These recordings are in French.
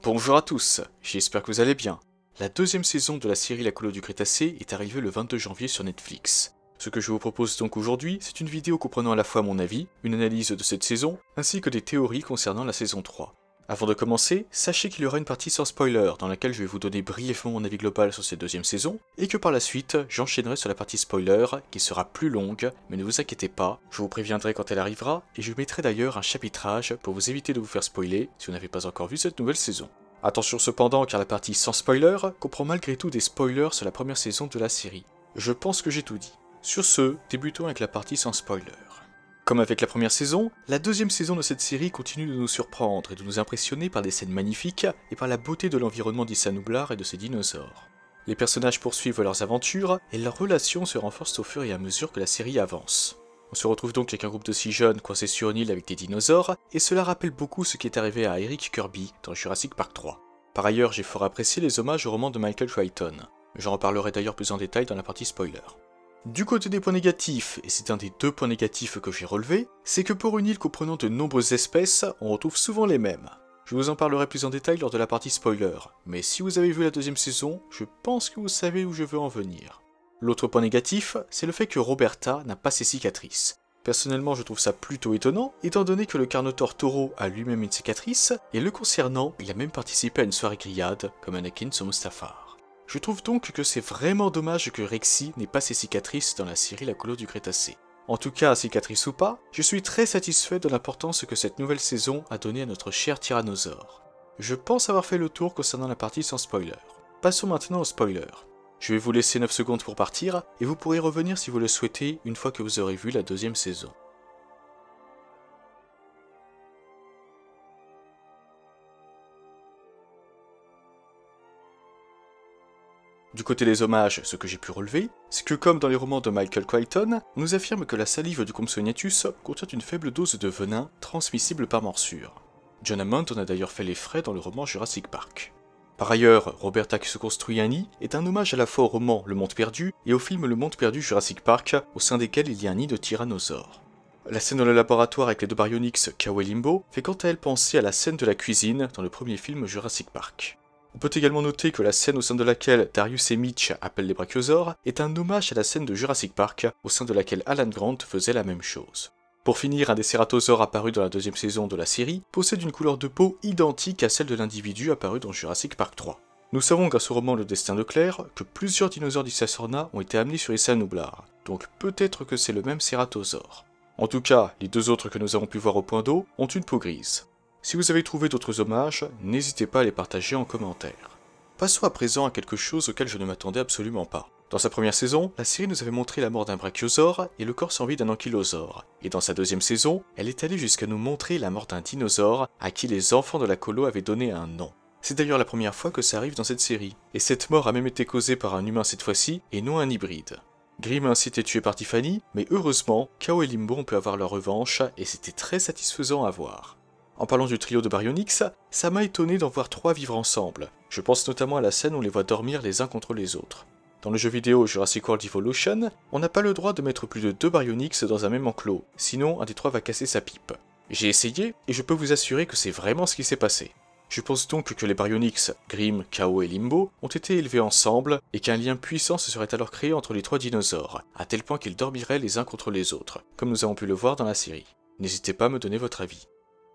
Bonjour à tous, j'espère que vous allez bien. La deuxième saison de la série La Colo du Crétacé est arrivée le 22 janvier sur Netflix. Ce que je vous propose donc aujourd'hui, c'est une vidéo comprenant à la fois mon avis, une analyse de cette saison, ainsi que des théories concernant la saison 3. Avant de commencer, sachez qu'il y aura une partie sans spoiler dans laquelle je vais vous donner brièvement mon avis global sur cette deuxième saison, et que par la suite, j'enchaînerai sur la partie spoiler, qui sera plus longue, mais ne vous inquiétez pas, je vous préviendrai quand elle arrivera, et je mettrai d'ailleurs un chapitrage pour vous éviter de vous faire spoiler si vous n'avez pas encore vu cette nouvelle saison. Attention cependant car la partie sans spoiler comprend malgré tout des spoilers sur la première saison de la série. Je pense que j'ai tout dit. Sur ce, débutons avec la partie sans spoiler. Comme avec la première saison, la deuxième saison de cette série continue de nous surprendre et de nous impressionner par des scènes magnifiques et par la beauté de l'environnement d'Issanublar et de ses dinosaures. Les personnages poursuivent leurs aventures et leurs relations se renforcent au fur et à mesure que la série avance. On se retrouve donc avec un groupe de 6 jeunes coincés sur une île avec des dinosaures, et cela rappelle beaucoup ce qui est arrivé à Eric Kirby dans Jurassic Park 3. Par ailleurs, j'ai fort apprécié les hommages au roman de Michael Crichton. J'en reparlerai d'ailleurs plus en détail dans la partie spoiler. Du côté des points négatifs, et c'est un des deux points négatifs que j'ai relevés, c'est que pour une île comprenant de nombreuses espèces, on retrouve souvent les mêmes. Je vous en parlerai plus en détail lors de la partie spoiler, mais si vous avez vu la deuxième saison, je pense que vous savez où je veux en venir. L'autre point négatif, c'est le fait que Roberta n'a pas ses cicatrices. Personnellement, je trouve ça plutôt étonnant, étant donné que le Carnotaure Taureau a lui-même une cicatrice, et le concernant, il a même participé à une soirée grillade, comme Anakin sur Mustafar. Je trouve donc que c'est vraiment dommage que Rexy n'ait pas ses cicatrices dans la série La Colo du Crétacé. En tout cas, cicatrice ou pas, je suis très satisfait de l'importance que cette nouvelle saison a donnée à notre cher tyrannosaure. Je pense avoir fait le tour concernant la partie sans spoiler. Passons maintenant au spoiler. Je vais vous laisser 9 secondes pour partir, et vous pourrez revenir si vous le souhaitez une fois que vous aurez vu la deuxième saison. Du côté des hommages, ce que j'ai pu relever, c'est que comme dans les romans de Michael Crichton, on nous affirme que la salive du Compsognathus contient une faible dose de venin transmissible par morsure. John Hammond en a d'ailleurs fait les frais dans le roman Jurassic Park. Par ailleurs, Roberta qui se construit un nid est un hommage à la fois au roman Le Monde Perdu et au film Le Monde Perdu Jurassic Park, au sein desquels il y a un nid de tyrannosaure. La scène dans le laboratoire avec les deux baryonyx Kao et Limbo fait quant à elle penser à la scène de la cuisine dans le premier film Jurassic Park. On peut également noter que la scène au sein de laquelle Darius et Mitch appellent les brachiosaures est un hommage à la scène de Jurassic Park, au sein de laquelle Alan Grant faisait la même chose. Pour finir, un des cératosaures apparus dans la deuxième saison de la série possède une couleur de peau identique à celle de l'individu apparu dans Jurassic Park 3. Nous savons grâce au roman Le Destin de Claire que plusieurs dinosaures d'Issasorna ont été amenés sur Issanublar, donc peut-être que c'est le même cératosaure. En tout cas, les deux autres que nous avons pu voir au point d'eau ont une peau grise. Si vous avez trouvé d'autres hommages, n'hésitez pas à les partager en commentaire. Passons à présent à quelque chose auquel je ne m'attendais absolument pas. Dans sa première saison, la série nous avait montré la mort d'un brachiosaure et le corps sans vie d'un ankylosaure. Et dans sa deuxième saison, elle est allée jusqu'à nous montrer la mort d'un dinosaure à qui les enfants de la colo avaient donné un nom. C'est d'ailleurs la première fois que ça arrive dans cette série. Et cette mort a même été causée par un humain cette fois-ci, et non un hybride. Grimm a ainsi été tué par Tiffany, mais heureusement, Kao et Limbo ont pu avoir leur revanche, et c'était très satisfaisant à voir. En parlant du trio de baryonyx, ça m'a étonné d'en voir 3 vivre ensemble. Je pense notamment à la scène où on les voit dormir les uns contre les autres. Dans le jeu vidéo Jurassic World Evolution, on n'a pas le droit de mettre plus de 2 baryonyx dans un même enclos, sinon un des 3 va casser sa pipe. J'ai essayé, et je peux vous assurer que c'est vraiment ce qui s'est passé. Je pense donc que les baryonyx, Grimm, Kao et Limbo, ont été élevés ensemble, et qu'un lien puissant se serait alors créé entre les 3 dinosaures, à tel point qu'ils dormiraient les uns contre les autres, comme nous avons pu le voir dans la série. N'hésitez pas à me donner votre avis.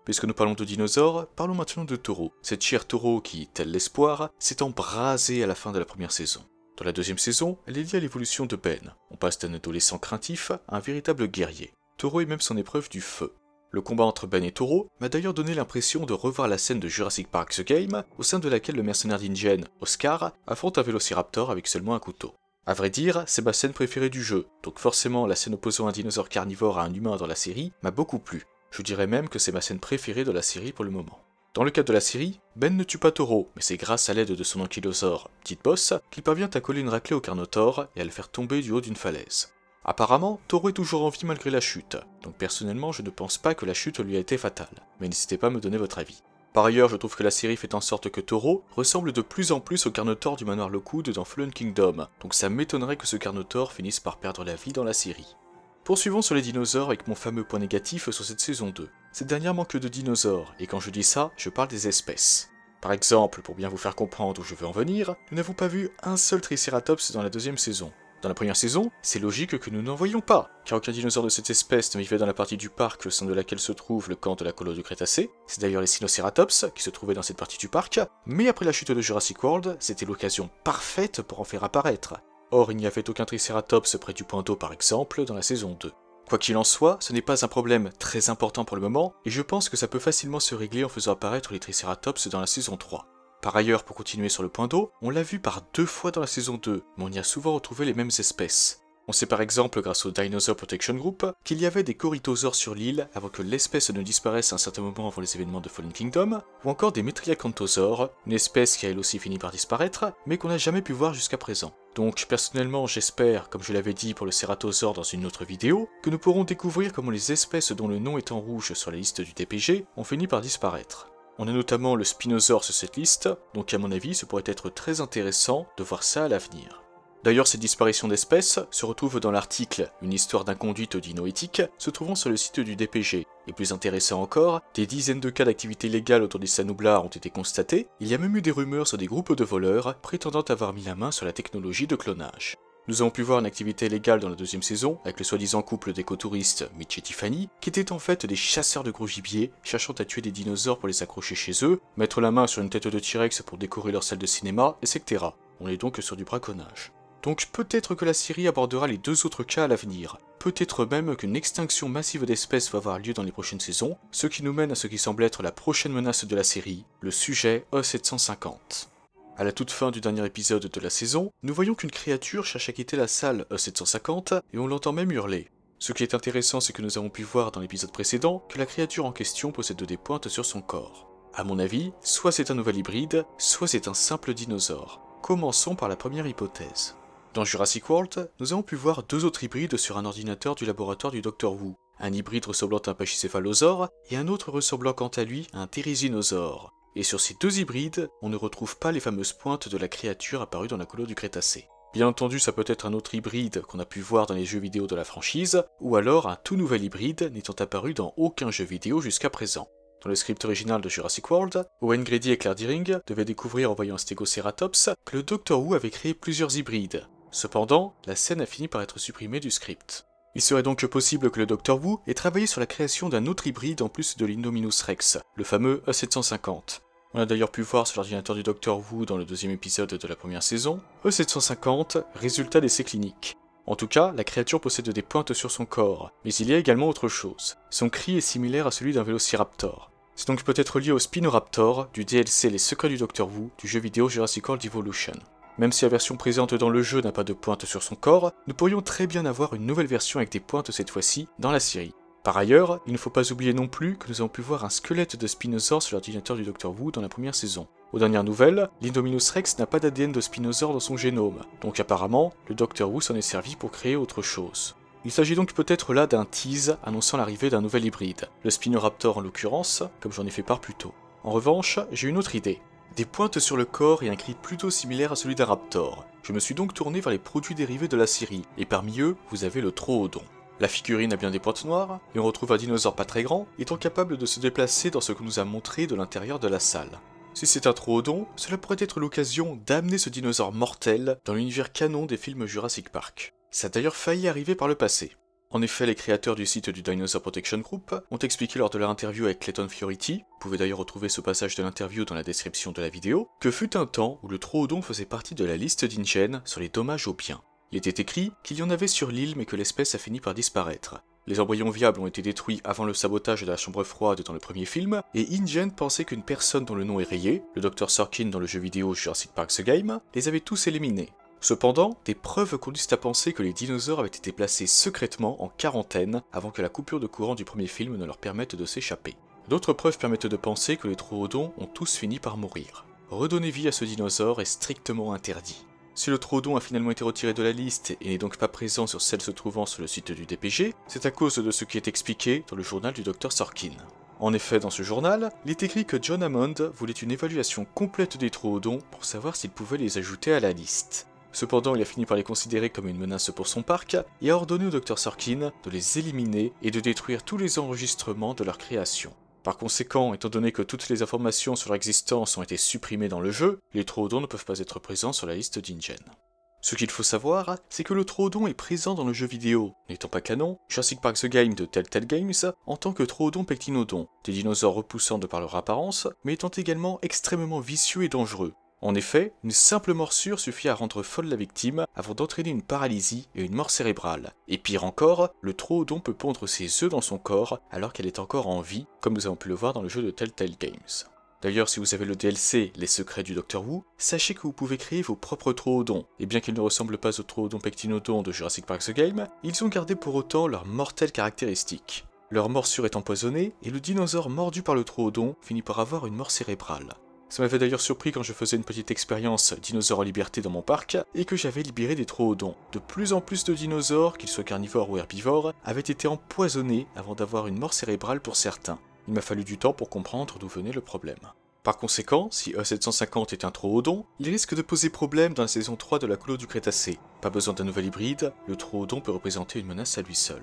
Puisque nous parlons de dinosaures, parlons maintenant de Taureau, cette chère Taureau qui, tel l'espoir, s'est embrasée à la fin de la première saison. Dans la deuxième saison, elle est liée à l'évolution de Ben. On passe d'un adolescent craintif à un véritable guerrier. Taureau est même son épreuve du feu. Le combat entre Ben et Taureau m'a d'ailleurs donné l'impression de revoir la scène de Jurassic Park The Game, au sein de laquelle le mercenaire d'Ingen, Oscar, affronte un vélociraptor avec seulement un couteau. A vrai dire, c'est ma scène préférée du jeu, donc forcément la scène opposant un dinosaure carnivore à un humain dans la série m'a beaucoup plu. Je dirais même que c'est ma scène préférée de la série pour le moment. Dans le cadre de la série, Ben ne tue pas Taureau, mais c'est grâce à l'aide de son ankylosaure, Petite Bosse, qu'il parvient à coller une raclée au Carnotaure et à le faire tomber du haut d'une falaise. Apparemment, Taureau est toujours en vie malgré la chute, donc personnellement je ne pense pas que la chute lui a été fatale, mais n'hésitez pas à me donner votre avis. Par ailleurs, je trouve que la série fait en sorte que Taureau ressemble de plus en plus au Carnotaure du manoir Lockwood dans Fallen Kingdom, donc ça m'étonnerait que ce Carnotaure finisse par perdre la vie dans la série. Poursuivons sur les dinosaures avec mon fameux point négatif sur cette saison 2. Cette dernière manque de dinosaures, et quand je dis ça, je parle des espèces. Par exemple, pour bien vous faire comprendre où je veux en venir, nous n'avons pas vu un seul Triceratops dans la deuxième saison. Dans la première saison, c'est logique que nous n'en voyions pas, car aucun dinosaure de cette espèce ne vivait dans la partie du parc au sein de laquelle se trouve le camp de la colo du Crétacé. C'est d'ailleurs les Sinocératops qui se trouvaient dans cette partie du parc, mais après la chute de Jurassic World, c'était l'occasion parfaite pour en faire apparaître. Or, il n'y avait aucun Triceratops près du point d'eau par exemple dans la saison 2. Quoi qu'il en soit, ce n'est pas un problème très important pour le moment, et je pense que ça peut facilement se régler en faisant apparaître les Triceratops dans la saison 3. Par ailleurs, pour continuer sur le point d'eau, on l'a vu par 2 fois dans la saison 2, mais on y a souvent retrouvé les mêmes espèces. On sait par exemple, grâce au Dinosaur Protection Group, qu'il y avait des corythosaures sur l'île avant que l'espèce ne disparaisse à un certain moment avant les événements de Fallen Kingdom, ou encore des Metriacanthosaures, une espèce qui a elle aussi fini par disparaître, mais qu'on n'a jamais pu voir jusqu'à présent. Donc personnellement j'espère, comme je l'avais dit pour le Ceratosaure dans une autre vidéo, que nous pourrons découvrir comment les espèces dont le nom est en rouge sur la liste du DPG ont fini par disparaître. On a notamment le Spinosaure sur cette liste, donc à mon avis ce pourrait être très intéressant de voir ça à l'avenir. D'ailleurs, ces disparitions d'espèces se retrouvent dans l'article « Une histoire d'inconduite dino-éthique » se trouvant sur le site du DPG. Et plus intéressant encore, des dizaines de cas d'activité légale autour des Sanoublas ont été constatés, il y a même eu des rumeurs sur des groupes de voleurs prétendant avoir mis la main sur la technologie de clonage. Nous avons pu voir une activité légale dans la deuxième saison, avec le soi-disant couple d'écotouristes Mitch et Tiffany, qui étaient en fait des chasseurs de gros gibier, cherchant à tuer des dinosaures pour les accrocher chez eux, mettre la main sur une tête de T-Rex pour décorer leur salle de cinéma, etc. On est donc sur du braconnage. Donc peut-être que la série abordera les 2 autres cas à l'avenir. Peut-être même qu'une extinction massive d'espèces va avoir lieu dans les prochaines saisons, ce qui nous mène à ce qui semble être la prochaine menace de la série, le sujet E750. À la toute fin du dernier épisode de la saison, nous voyons qu'une créature cherche à quitter la salle E750 et on l'entend même hurler. Ce qui est intéressant, c'est que nous avons pu voir dans l'épisode précédent que la créature en question possède des pointes sur son corps. À mon avis, soit c'est un nouvel hybride, soit c'est un simple dinosaure. Commençons par la première hypothèse. Dans Jurassic World, nous avons pu voir 2 autres hybrides sur un ordinateur du laboratoire du Dr Wu. Un hybride ressemblant à un pachycéphalosaure et un autre ressemblant quant à lui à un thérizinosaure. Et sur ces 2 hybrides, on ne retrouve pas les fameuses pointes de la créature apparue dans la colo du Crétacé. Bien entendu, ça peut être un autre hybride qu'on a pu voir dans les jeux vidéo de la franchise, ou alors un tout nouvel hybride n'étant apparu dans aucun jeu vidéo jusqu'à présent. Dans le script original de Jurassic World, Owen Grady et Claire Dearing devaient découvrir en voyant un Stegoceratops que le Dr Wu avait créé plusieurs hybrides. Cependant, la scène a fini par être supprimée du script. Il serait donc possible que le Dr Wu ait travaillé sur la création d'un autre hybride en plus de l'Indominus Rex, le fameux E750. On a d'ailleurs pu voir sur l'ordinateur du Dr Wu dans le 2e épisode de la première saison, E750, résultat d'essais cliniques. En tout cas, la créature possède des pointes sur son corps, mais il y a également autre chose. Son cri est similaire à celui d'un Vélociraptor. C'est donc peut-être lié au Spinoraptor du DLC Les Secrets du Dr Wu du jeu vidéo Jurassic World Evolution. Même si la version présente dans le jeu n'a pas de pointe sur son corps, nous pourrions très bien avoir une nouvelle version avec des pointes cette fois-ci dans la série. Par ailleurs, il ne faut pas oublier non plus que nous avons pu voir un squelette de Spinosaure sur l'ordinateur du Dr Wu dans la première saison. Aux dernières nouvelles, l'Indominus Rex n'a pas d'ADN de Spinosaure dans son génome, donc apparemment, le Dr Wu s'en est servi pour créer autre chose. Il s'agit donc peut-être là d'un tease annonçant l'arrivée d'un nouvel hybride, le Spinoraptor en l'occurrence, comme j'en ai fait part plus tôt. En revanche, j'ai une autre idée. Des pointes sur le corps et un cri plutôt similaire à celui d'un raptor. Je me suis donc tourné vers les produits dérivés de la série, et parmi eux, vous avez le Troodon. La figurine a bien des pointes noires, et on retrouve un dinosaure pas très grand, étant capable de se déplacer dans ce que nous a montré de l'intérieur de la salle. Si c'est un Troodon, cela pourrait être l'occasion d'amener ce dinosaure mortel dans l'univers canon des films Jurassic Park. Ça a d'ailleurs failli arriver par le passé. En effet, les créateurs du site du Dinosaur Protection Group ont expliqué lors de leur interview avec Clayton Fioriti, vous pouvez d'ailleurs retrouver ce passage de l'interview dans la description de la vidéo, que fut un temps où le Troodon faisait partie de la liste d'InGen sur les dommages aux biens. Il était écrit qu'il y en avait sur l'île mais que l'espèce a fini par disparaître. Les embryons viables ont été détruits avant le sabotage de la chambre froide dans le premier film, et InGen pensait qu'une personne dont le nom est rayé, le Dr Sorkin dans le jeu vidéo Jurassic Park The Game, les avait tous éliminés. Cependant, des preuves conduisent à penser que les dinosaures avaient été placés secrètement en quarantaine avant que la coupure de courant du premier film ne leur permette de s'échapper. D'autres preuves permettent de penser que les Troodons ont tous fini par mourir. Redonner vie à ce dinosaure est strictement interdit. Si le Troodon a finalement été retiré de la liste et n'est donc pas présent sur celle se trouvant sur le site du DPG, c'est à cause de ce qui est expliqué dans le journal du Dr Sorkin. En effet, dans ce journal, il est écrit que John Hammond voulait une évaluation complète des Troodons pour savoir s'il pouvait les ajouter à la liste. Cependant, il a fini par les considérer comme une menace pour son parc et a ordonné au Dr Sorkin de les éliminer et de détruire tous les enregistrements de leur création. Par conséquent, étant donné que toutes les informations sur leur existence ont été supprimées dans le jeu, les Troodons ne peuvent pas être présents sur la liste d'Ingen. Ce qu'il faut savoir, c'est que le Troodon est présent dans le jeu vidéo, n'étant pas canon, Jurassic Park The Game de Telltale Games en tant que Troodon pectinodon, des dinosaures repoussants de par leur apparence, mais étant également extrêmement vicieux et dangereux. En effet, une simple morsure suffit à rendre folle la victime avant d'entraîner une paralysie et une mort cérébrale. Et pire encore, le Troodon peut pondre ses œufs dans son corps alors qu'elle est encore en vie, comme nous avons pu le voir dans le jeu de Telltale Games. D'ailleurs, si vous avez le DLC Les Secrets du Dr Wu, sachez que vous pouvez créer vos propres Troodons, et bien qu'ils ne ressemblent pas aux Troodons pectinodons de Jurassic Park The Game, ils ont gardé pour autant leurs mortelles caractéristiques. Leur morsure est empoisonnée, et le dinosaure mordu par le Troodon finit par avoir une mort cérébrale. Ça m'avait d'ailleurs surpris quand je faisais une petite expérience dinosaure en liberté dans mon parc, et que j'avais libéré des Troodons. De plus en plus de dinosaures, qu'ils soient carnivores ou herbivores, avaient été empoisonnés avant d'avoir une mort cérébrale pour certains. Il m'a fallu du temps pour comprendre d'où venait le problème. Par conséquent, si E750 est un Troodon, il risque de poser problème dans la saison 3 de la colo du Crétacé. Pas besoin d'un nouvel hybride, le Troodon peut représenter une menace à lui seul.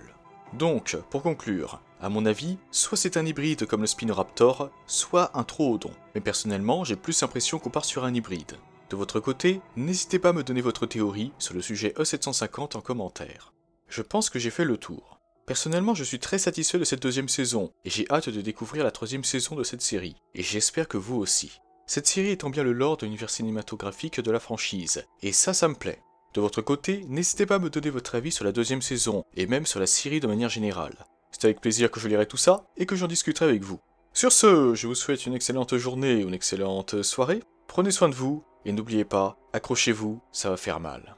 Donc, pour conclure, à mon avis, soit c'est un hybride comme le Spinoraptor, soit un Troodon. Mais personnellement, j'ai plus l'impression qu'on part sur un hybride. De votre côté, n'hésitez pas à me donner votre théorie sur le sujet E750 en commentaire. Je pense que j'ai fait le tour. Personnellement, je suis très satisfait de cette deuxième saison, et j'ai hâte de découvrir la troisième saison de cette série, et j'espère que vous aussi. Cette série étant bien le lore de l'univers cinématographique de la franchise, et ça me plaît. De votre côté, n'hésitez pas à me donner votre avis sur la deuxième saison, et même sur la série de manière générale. C'est avec plaisir que je lirai tout ça, et que j'en discuterai avec vous. Sur ce, je vous souhaite une excellente journée ou une excellente soirée, prenez soin de vous, et n'oubliez pas, accrochez-vous, ça va faire mal.